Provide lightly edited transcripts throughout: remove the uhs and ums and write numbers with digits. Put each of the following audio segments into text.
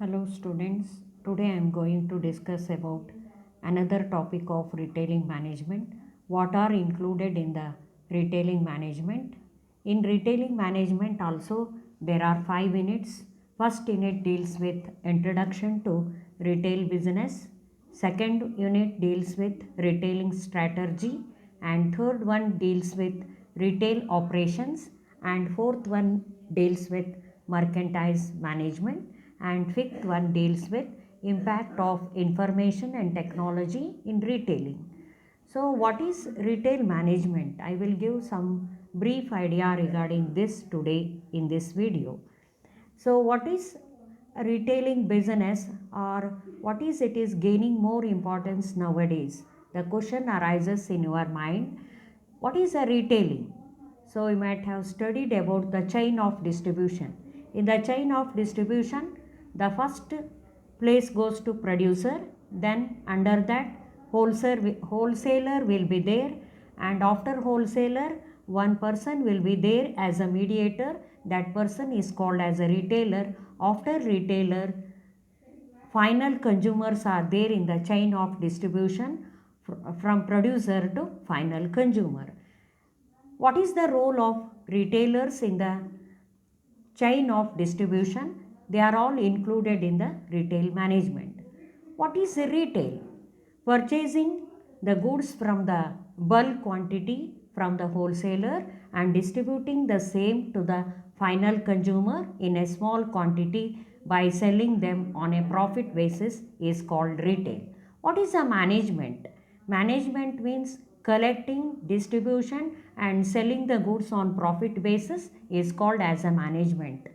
Hello students, today I am going to discuss about another topic of retailing management. What are included in the retailing management? In retailing management also there are 5 units. First unit deals with introduction to retail business. Second unit deals with retailing strategy and third one deals with retail operations and fourth one deals with merchandise management and fifth one deals with impact of information and technology in retailing. So what is retail management? I will give some brief idea regarding this today in this video. So what is a retailing business, or what is it is gaining more importance nowadays? The question arises in your mind, what is a retailing? So you might have studied about the chain of distribution. In the chain of distribution, the first place goes to producer, then under that wholesaler will be there, and after wholesaler one person will be there as a mediator. That person is called as a retailer. After retailer, final consumers are there in the chain of distribution from producer to final consumer. What is the role of retailers in the chain of distribution? They are all included in the retail management. What is retail? Purchasing the goods from the bulk quantity from the wholesaler and distributing the same to the final consumer in a small quantity by selling them on a profit basis is called retail. What is a management? Management means collecting, distribution and selling the goods on profit basis is called as a management.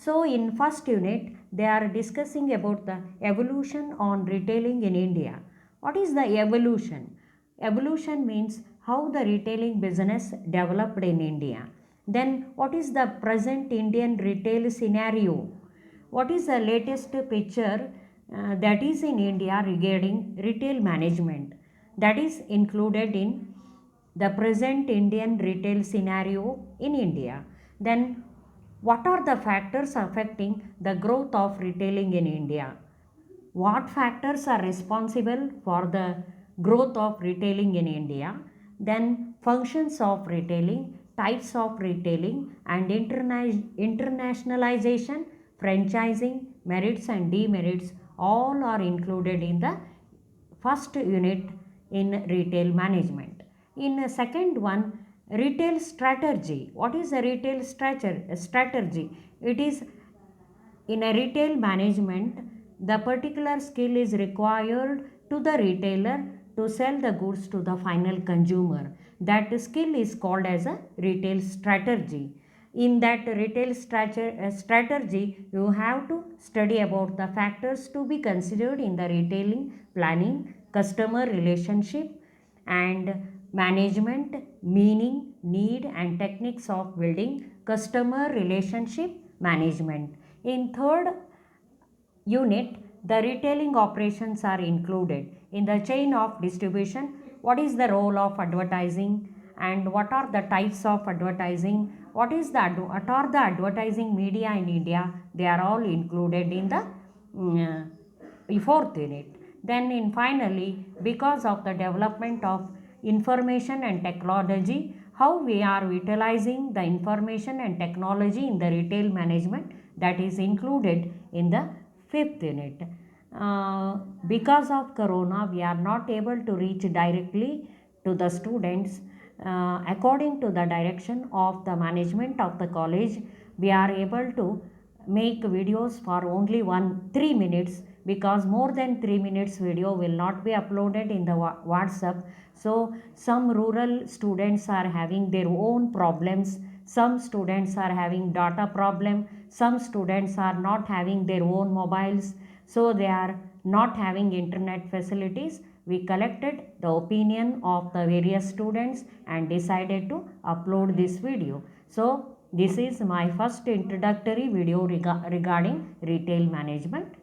So in first unit they are discussing about the evolution on retailing in India. What is the evolution? Evolution means how the retailing business developed in India. Then what is the present Indian retail scenario? What is the latest picture that is in India regarding retail management? That is included in the present Indian retail scenario in India. Then what are the factors affecting the growth of retailing in India? What factors are responsible for the growth of retailing in India? Then functions of retailing, types of retailing and internationalization, franchising, merits and demerits all are included in the first unit in retail management. In a second one, retail strategy. What is a retail strategy? It is in a retail management, the particular skill is required to the retailer to sell the goods to the final consumer. That skill is called as a retail strategy. In that retail strategy, you have to study about the factors to be considered in the retailing planning, customer relationship and management, meaning, need and techniques of building customer relationship management. In third unit, the retailing operations are included. In the chain of distribution, what is the role of advertising and what are the types of advertising? What are the advertising media in India? They are all included in the fourth unit. Then in finally, because of the development of information and technology, how we are utilizing the information and technology in the retail management, that is included in the fifth unit. Because of corona, we are not able to reach directly to the students. According to the direction of the management of the college, we are able to make videos for only 3 minutes, because more than 3 minutes video will not be uploaded in the WhatsApp. So some rural students are having their own problems, some students are having data problem, some students are not having their own mobiles, so they are not having internet facilities. We collected the opinion of the various students and decided to upload this video. So this is my first introductory video regarding retail management.